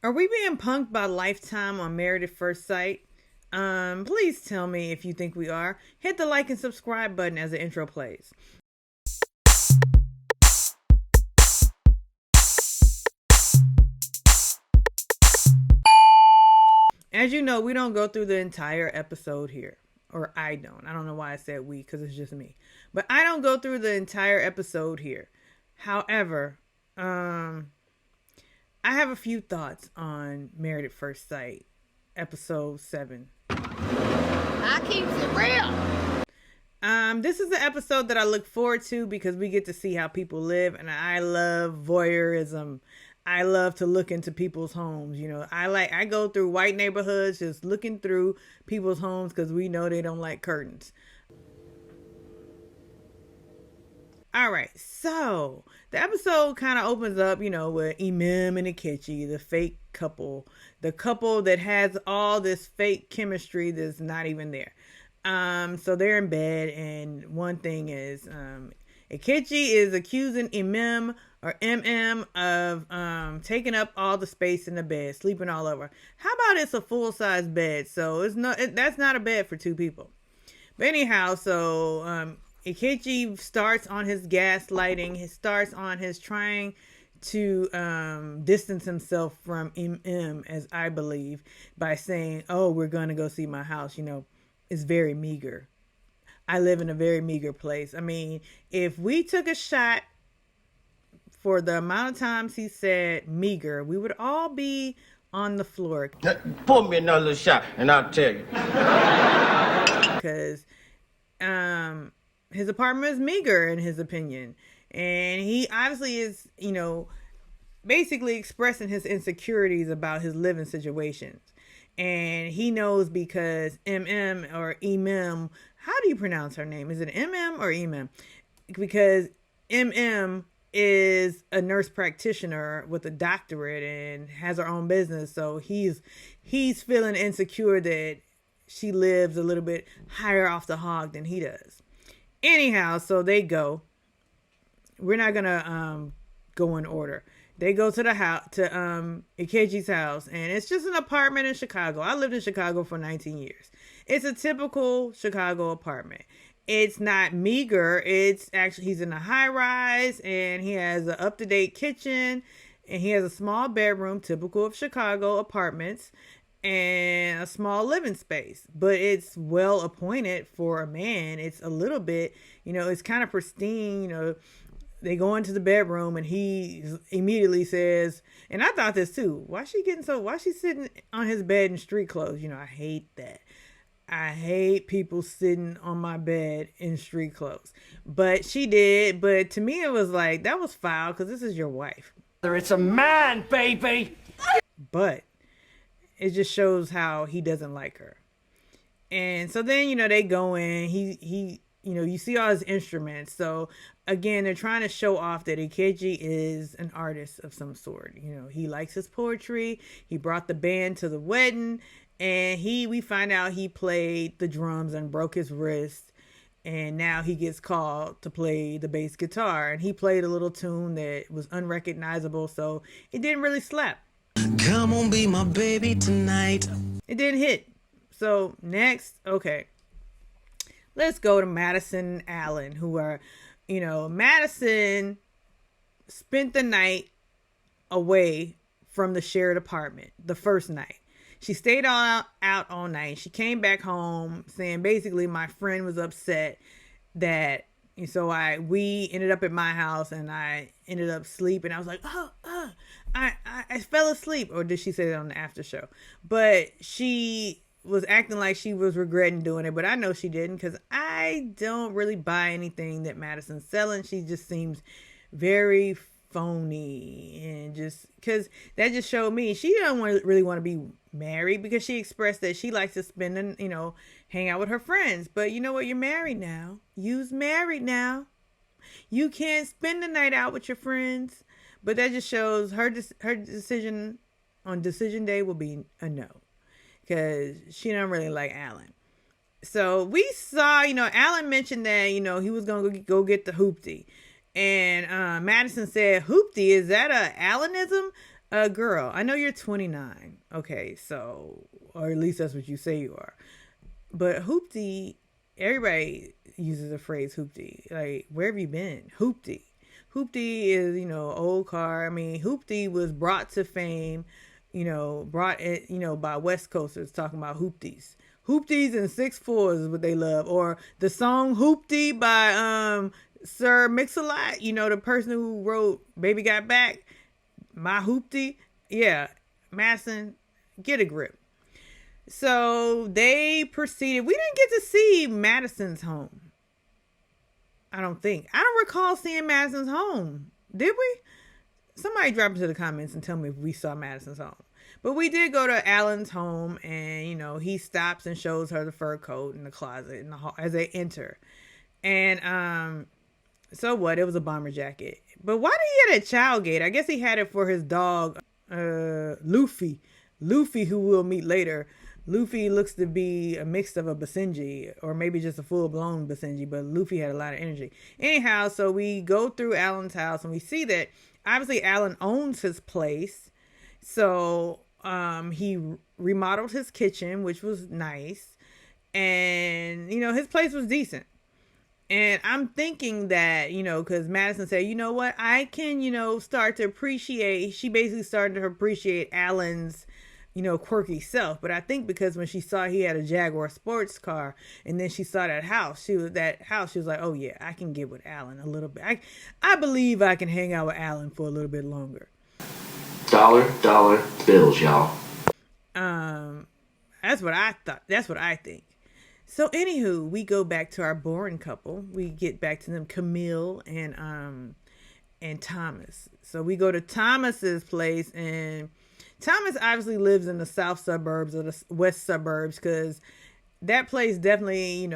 Are we being punked by Lifetime on Married at First Sight? Please tell me if you think we are. Hit the like and subscribe button as the intro plays. As you know, we don't go through the entire episode here. Or I don't. I don't know why I said we, because it's just me. But I don't go through the entire episode here. However, I have a few thoughts on Married at First Sight, episode 7. I keeps it real. This is the episode that I look forward to because we get to see how people live, and I love voyeurism. I love to look into people's homes. You know, I go through white neighborhoods just looking through people's homes because we know they don't like curtains. All right, so the episode kind of opens up, with Emem and Akechi, the fake couple, the couple that has all this fake chemistry that's not even there. So they're in bed, and one thing is, Akechi is accusing Emem or MM of taking up all the space in the bed, sleeping all over. How about it's a full size bed? So that's not a bed for two people. But anyhow, so Akechi starts on his gaslighting. He starts on his trying to distance himself from MM, as I believe, by saying, "Oh, we're gonna go see my house." It's very meager. I live in a very meager place. I mean, if we took a shot for the amount of times he said meager, we would all be on the floor. Pour me another shot, and I'll tell you. Because his apartment is meager in his opinion. And he obviously is, basically expressing his insecurities about his living situations. And he knows because MM or Emem, how do you pronounce her name? Is it MM or Emem? Because MM is a nurse practitioner with a doctorate and has her own business. So he's feeling insecure that she lives a little bit higher off the hog than he does. Anyhow, so they go. We're not gonna go in order. They go to the house, to Ikechi's house, and it's just an apartment in Chicago. I lived in Chicago for 19 years. It's a typical Chicago apartment. It's not meager. It's actually, he's in a high rise, and he has an up-to-date kitchen, and he has a small bedroom, typical of Chicago apartments, and a small living space. But it's well appointed for a man. It's a little bit, it's kind of pristine, They go into the bedroom and he immediately says, and I thought this too, why she sitting on his bed in street clothes? I hate that. I hate people sitting on my bed in street clothes. But she did. But to me, it was like, that was foul because this is your wife. It's a man, baby. But it just shows how he doesn't like her. And so then, they go in, he you see all his instruments. So again, they're trying to show off that Akechi is an artist of some sort. He likes his poetry. He brought the band to the wedding, and we find out he played the drums and broke his wrist. And now he gets called to play the bass guitar, and he played a little tune that was unrecognizable. So it didn't really slap. Come on, be my baby tonight. It didn't hit. So next, okay. Let's go to Madison and Alan, who are, Madison spent the night away from the shared apartment the first night. She stayed out all night. She came back home saying basically my friend was upset that, so we ended up at my house and I ended up sleeping. I was like, I fell asleep. Or did she say that on the after show? But she was acting like she was regretting doing it, but I know she didn't because I don't really buy anything that Madison's selling. She just seems very phony, and just because that just showed me she don't really want to be married, because she expressed that she likes to spend and hang out with her friends. But you know what? You're married now. You's married now. You can't spend the night out with your friends. But that just shows her decision on decision day will be a no. Because she don't really like Alan. So we saw, Alan mentioned that, he was going to go get the Hooptie. And Madison said, Hooptie, is that a Alanism? Girl, I know you're 29. Okay, so, or at least that's what you say you are. But Hooptie, everybody uses the phrase Hooptie. Like, where have you been? Hooptie. Hooptie is, old car. I mean, Hooptie was brought to fame, by West Coasters talking about Hoopties. Hoopties and 6'4" is what they love. Or the song Hooptie by Sir Mix-a-Lot, the person who wrote Baby Got Back. My Hooptie. Yeah, Madison, get a grip. So they proceeded. We didn't get to see Madison's home. I don't recall seeing Madison's home. Did we? Somebody drop into the comments and tell me if we saw Madison's home. But we did go to Alan's home, and he stops and shows her the fur coat in the closet in the hall as they enter. And so what? It was a bomber jacket. But why did he have a child gate? I guess he had it for his dog, Luffy. Luffy, who we'll meet later. Luffy looks to be a mix of a Basenji, or maybe just a full-blown Basenji, but Luffy had a lot of energy. Anyhow, so we go through Alan's house, and we see that, obviously, Alan owns his place. So he remodeled his kitchen, which was nice. And, his place was decent. And I'm thinking that, because Madison said, you know what, I can, start to appreciate, she basically started to appreciate Alan's, quirky self. But I think because when she saw he had a Jaguar sports car, and then she saw that house, she was like, oh yeah, I can get with Alan a little bit. I believe I can hang out with Alan for a little bit longer. Dollar bills, y'all. That's what I thought. That's what I think. So anywho, we go back to our boring couple. We get back to them, Camille and Thomas. So we go to Thomas's place, and Thomas obviously lives in the south suburbs or the west suburbs, because that place definitely,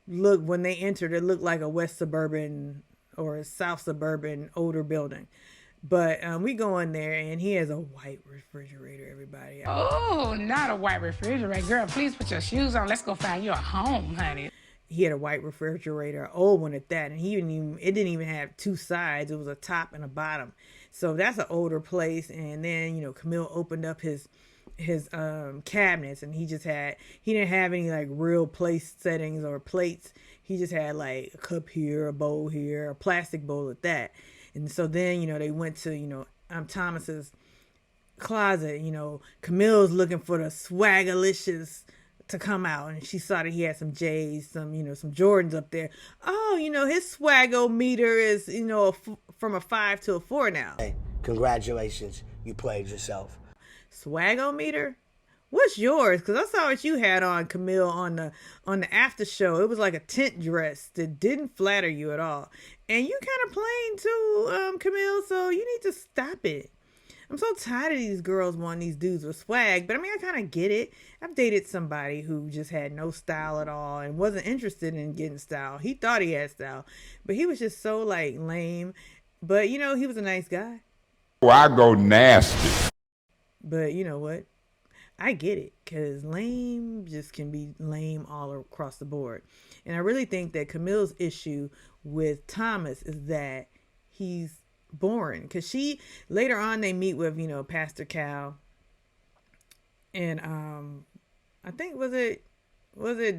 when they entered, it looked like a west suburban or a south suburban older building. But we go in there, and he has a white refrigerator, everybody. Oh, not a white refrigerator. Girl, please put your shoes on. Let's go find you a home, honey. He had a white refrigerator, an old one at that, and it didn't even have two sides. It was a top and a bottom. So that's an older place. And then, Camille opened up his cabinets, and he didn't have any like real place settings or plates. He just had like a cup here, a bowl here, a plastic bowl at that. And so then, they went to, Thomas's closet. Camille's looking for the Swagalicious to come out, and she saw that he had some J's, some Jordans up there. Oh, his Swagometer is, from a 5 to a 4 now. Hey, congratulations, you played yourself. Swagometer? What's yours? Because I saw what you had on, Camille, on the after show. It was like a tent dress that didn't flatter you at all. And you kind of plain too, Camille, so you need to stop it. I'm so tired of these girls wanting these dudes with swag, but I mean, I kind of get it. I've dated somebody who just had no style at all and wasn't interested in getting style. He thought he had style, but he was just so like lame. But he was a nice guy. Oh, I go nasty. But you know what? I get it, because lame just can be lame all across the board. And I really think that Camille's issue with Thomas is that he's boring, because later on they meet with Pastor Cal, and I think was it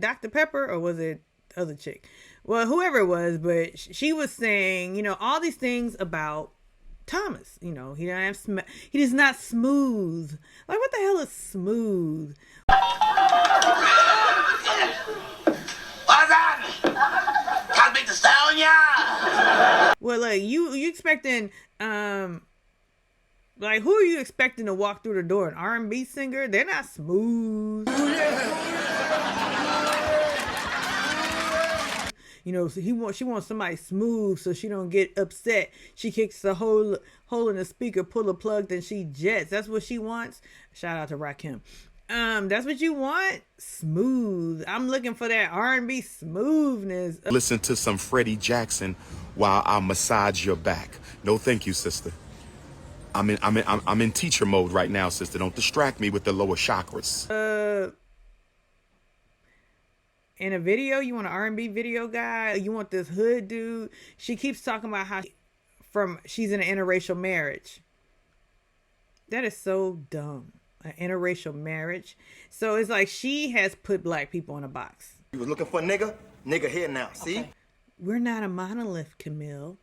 Dr. Pepper, or was it the other chick? Well, whoever it was, but she was saying all these things about Thomas. He is not smooth. Like, what the hell is smooth? Well, like you expecting like, who are you expecting to walk through the door? An R&B singer? They're not smooth. So she wants somebody smooth so she don't get upset. She kicks the hole in the speaker, pull the plug, then she jets. That's what she wants. Shout out to Rakim. That's what you want? Smooth. I'm looking for that R&B smoothness. Listen to some Freddie Jackson while I massage your back. No, thank you, sister. I'm in teacher mode right now, sister. Don't distract me with the lower chakras. In a video, you want an R&B video guy? You want this hood dude? She keeps talking about how she's in an interracial marriage. That is so dumb. An interracial marriage. So it's like she has put black people in a box. You was looking for a nigga? Nigga here now, see? Okay. We're not a monolith, Camille.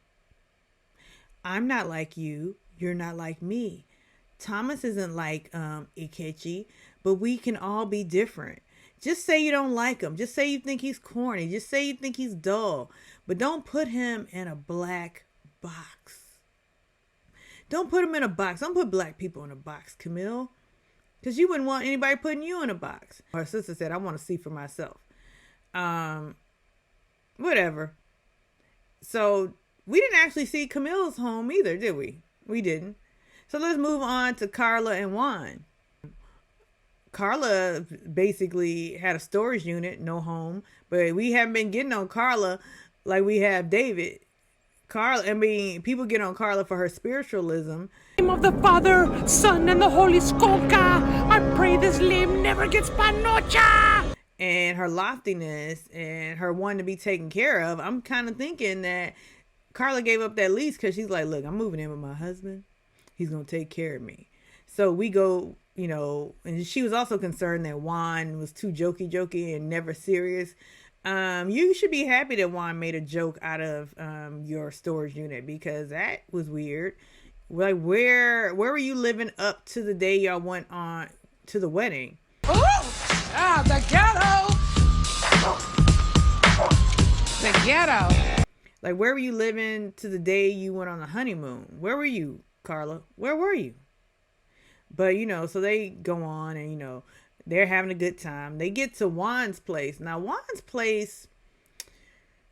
I'm not like you. You're not like me. Thomas isn't like Ikechi, but we can all be different. Just say you don't like him. Just say you think he's corny. Just say you think he's dull. But don't put him in a black box. Don't put him in a box. Don't put black people in a box, Camille. Because you wouldn't want anybody putting you in a box. Her sister said, I want to see for myself. Whatever. So we didn't actually see Camille's home either, did we? We didn't. So let's move on to Carla and Juan. Carla basically had a storage unit, no home. But we haven't been getting on Carla like we have David. People get on Carla for her spiritualism. In the name of the Father, Son, and the Holy Skoka, I pray this limb never gets panocha. And her loftiness and her wanting to be taken care of. I'm kind of thinking that Carla gave up that lease because she's like, look, I'm moving in with my husband. He's going to take care of me. So we go, and she was also concerned that Juan was too jokey and never serious. You should be happy that Juan made a joke out of your storage unit because that was weird. Like, where were you living up to the day y'all went on to the wedding? The ghetto. The ghetto. Like, where were you living to the day you went on the honeymoon? Where were you, Carla? Where were you? But, so they go on and, they're having a good time. They get to Juan's place. Now, Juan's place,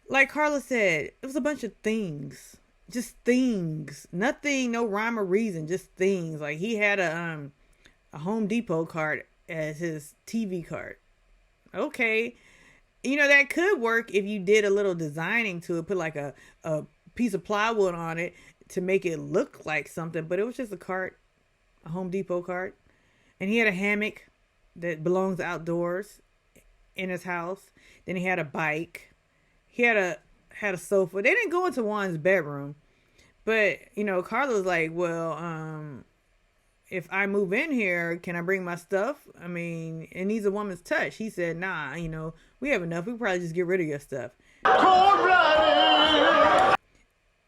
like Carla said, it was a bunch of things. Just things. Nothing, no rhyme or reason, just things. Like, he had a Home Depot cart as his TV cart. Okay. That could work if you did a little designing to it, put like a piece of plywood on it to make it look like something, but it was just a cart, a Home Depot cart. And he had a hammock that belongs outdoors in his house. Then he had a bike. He had a sofa. They didn't go into Juan's bedroom, but Carla was like, well, if I move in here, can I bring my stuff? I mean, it needs a woman's touch. He said, nah, we have enough. We could probably just get rid of your stuff.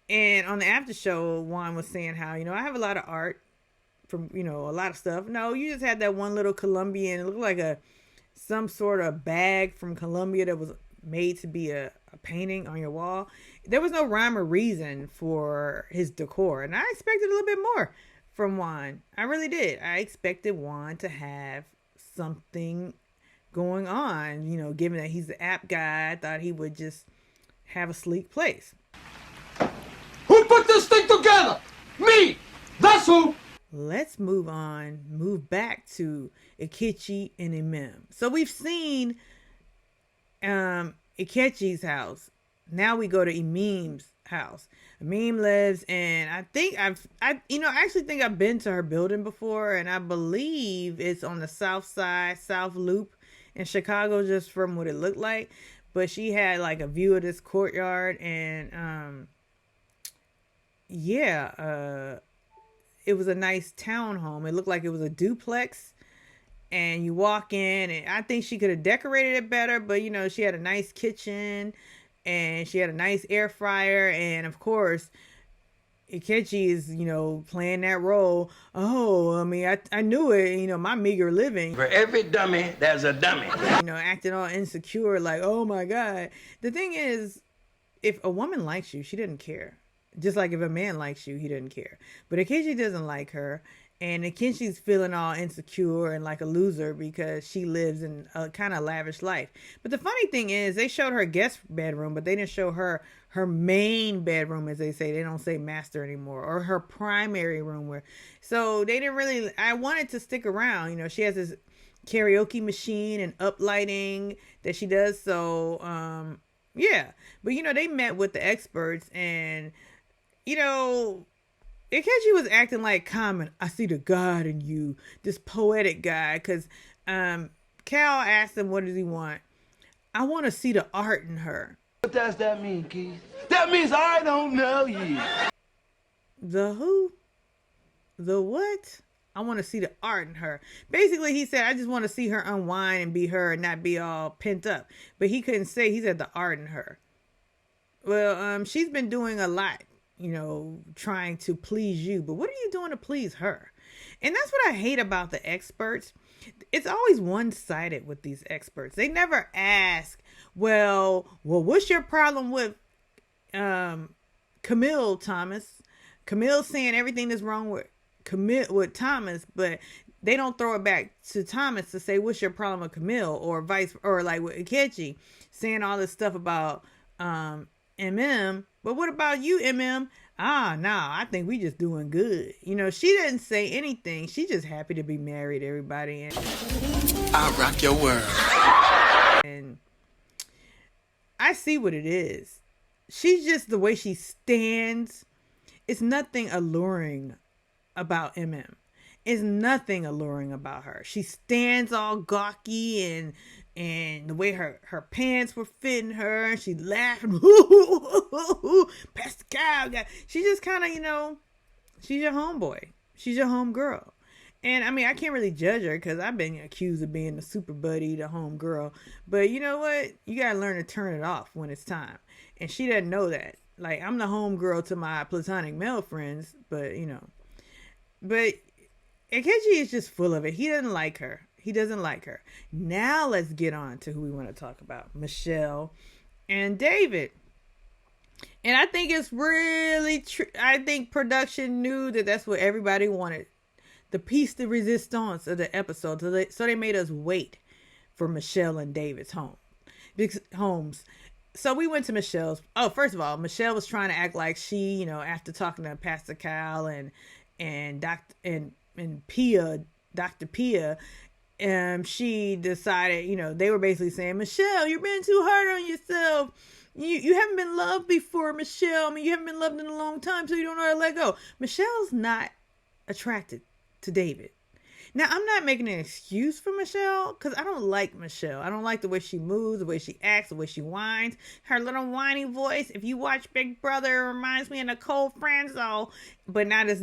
And on the after show, Juan was saying how, I have a lot of art from, a lot of stuff. No, you just had that one little Colombian. It looked like some sort of bag from Colombia that was made to be a painting on your wall. There was no rhyme or reason for his decor. And I expected a little bit more from Juan. I really did. I expected Juan to have something going on, given that he's the app guy. I thought he would just have a sleek place. Who put this thing together? Me! That's who! Let's move back to Ikechi and Imem. So we've seen Ikechi's house. Now we go to Imem's house. Imem lives, and I think I actually think I've been to her building before, and I believe it's on the south side, South Loop in Chicago, just from what it looked like. But she had like a view of this courtyard, and it was a nice townhome. It looked like it was a duplex, and you walk in, and I think she could have decorated it better, but she had a nice kitchen, and she had a nice air fryer, and of course, Ikechi is, playing that role. Oh, I mean, I knew it, my meager living. For every dummy, there's a dummy. Acting all insecure, like, oh my God. The thing is, if a woman likes you, she didn't care. Just like if a man likes you, he didn't care. But Ikechi doesn't like her. And Ikechi's feeling all insecure and like a loser because she lives in a kind of lavish life. But the funny thing is, they showed her guest bedroom, but they didn't show her main bedroom, as they say. They don't say master anymore. Or her primary room. So they didn't really... I wanted to stick around. She has this karaoke machine and uplighting that she does. So, yeah. But, they met with the experts and... Ikechi was acting like Common. I see the God in you, this poetic guy. Because Cal asked him, what does he want? I want to see the art in her. What does that mean, Keith? That means I don't know you. The who? The what? I want to see the art in her. Basically, he said, I just want to see her unwind and be her and not be all pent up. But he couldn't say, he said the art in her. Well, she's been doing a lot, trying to please you. But what are you doing to please her? And that's what I hate about the experts. It's always one-sided with these experts. They never ask, well, what's your problem with Camille Thomas? Camille's saying everything that's wrong with Thomas, but they don't throw it back to Thomas to say, what's your problem with Camille? Or like with Ikechi saying all this stuff about MM. But what about you, MM? I think we just doing good. She didn't say anything. She just happy to be married, everybody. And I rock your world. And I see what it is. She's just, the way she stands. It's nothing alluring about MM. It's nothing alluring about her. She stands all gawky and the way her pants were fitting her, and she laughing, Pascal. She just kind of, she's your homeboy. She's your homegirl. And I mean, I can't really judge her because I've been accused of being the super buddy, the homegirl. But you know what? You got to learn to turn it off when it's time. And she doesn't know that. Like, I'm the homegirl to my platonic male friends, but But Akechi is just full of it. He doesn't like her. He doesn't like her. Now let's get on to who we want to talk about. Michelle and David. And I think it's really I think production knew that that's what everybody wanted. The piece de resistance of the episode. So they made us wait for Michelle and David's homes. So we went to Michelle's. Oh, first of all, Michelle was trying to act like she, after talking to Pastor Kyle and Dr. Pia, she decided, they were basically saying, Michelle, you're being too hard on yourself. You haven't been loved before, Michelle. I mean, you haven't been loved in a long time, so you don't know how to let go. Michelle's not attracted to David. Now, I'm not making an excuse for Michelle because I don't like Michelle. I don't like the way she moves, the way she acts, the way she whines. Her little whiny voice. If you watch Big Brother, it reminds me of Nicole Franzo, but not as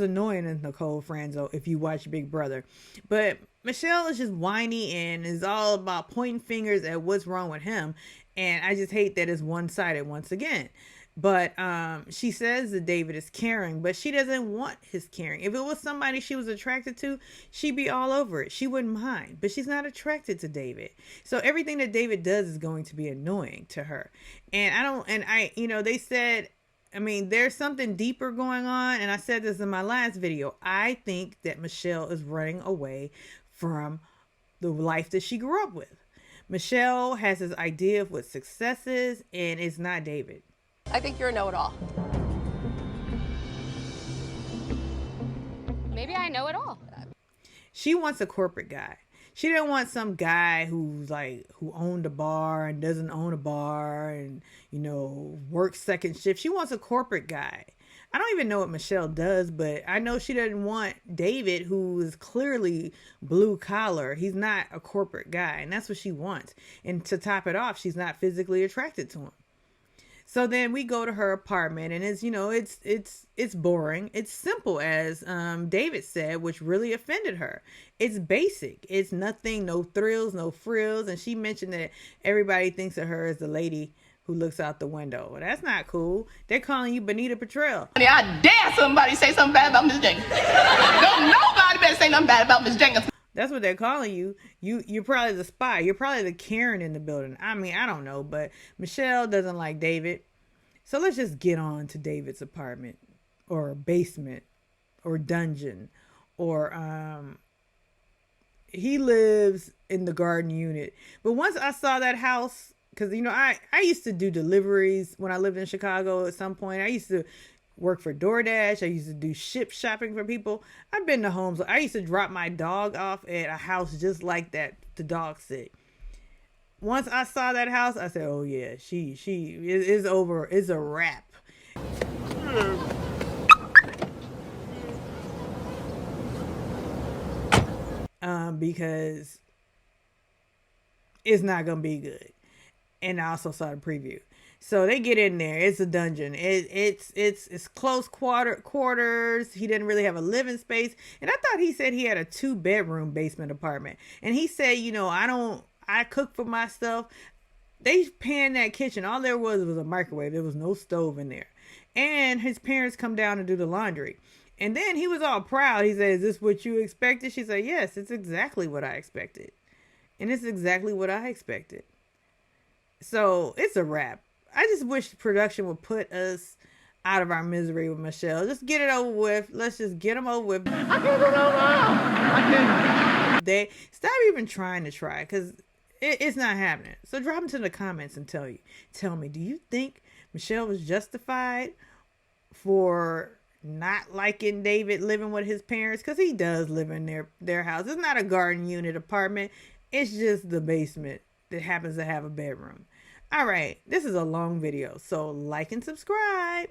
annoying as Nicole Franzo if you watch Big Brother. But Michelle is just whiny and is all about pointing fingers at what's wrong with him. And I just hate that it's one-sided once again. But she says that David is caring, but she doesn't want his caring. If it was somebody she was attracted to, she'd be all over it. She wouldn't mind, but she's not attracted to David. So everything that David does is going to be annoying to her. And they said, there's something deeper going on. And I said this in my last video. I think that Michelle is running away from the life that she grew up with. Michelle has this idea of what success is, and it's not David. I think you're a know-it-all. Maybe I know it all. She wants a corporate guy. She didn't want some guy who owned a bar and doesn't own a bar and, works second shift. She wants a corporate guy. I don't even know what Michelle does, but I know she doesn't want David, who is clearly blue collar. He's not a corporate guy, and that's what she wants. And to top it off, she's not physically attracted to him. So then we go to her apartment, and it's boring. It's simple, as David said, which really offended her. It's basic. It's nothing, no thrills, no frills. And she mentioned that everybody thinks of her as the lady who looks out the window. Well, that's not cool. They're calling you Benita Petrell. I dare somebody say something bad about Miss Jenkins. Don't nobody better say nothing bad about Miss Jenkins. That's what they're calling you. You're probably the spy. You're probably the Karen in the building. I don't know, but Michelle doesn't like David. So let's just get on to David's apartment or basement or dungeon, or he lives in the garden unit. But once I saw that house, because I used to do deliveries when I lived in Chicago at some point. I used to work for DoorDash. I used to do ship shopping for people. I've been to homes. I used to drop my dog off at a house just like that to dog sit. Once I saw that house, I said, oh yeah, she is over. It's a wrap. Because it's not going to be good. And I also saw the preview. So they get in there. It's a dungeon. It's close quarters. He didn't really have a living space. And I thought he said he had a 2-bedroom basement apartment. And he said, you know, I cook for myself. They panned that kitchen. All there was a microwave. There was no stove in there. And his parents come down and do the laundry. And then he was all proud. He said, is this what you expected? She said, yes, it's exactly what I expected. And it's exactly what I expected. So it's a wrap. I just wish production would put us out of our misery with Michelle. Just get it over with. Let's just get them over with. I can't go no more. They stop even trying to try, because it's not happening. So drop into the comments and tell me, do you think Michelle was justified for not liking David living with his parents? Because he does live in their house. It's not a garden unit apartment. It's just the basement that happens to have a bedroom. All right, this is a long video, so like and subscribe.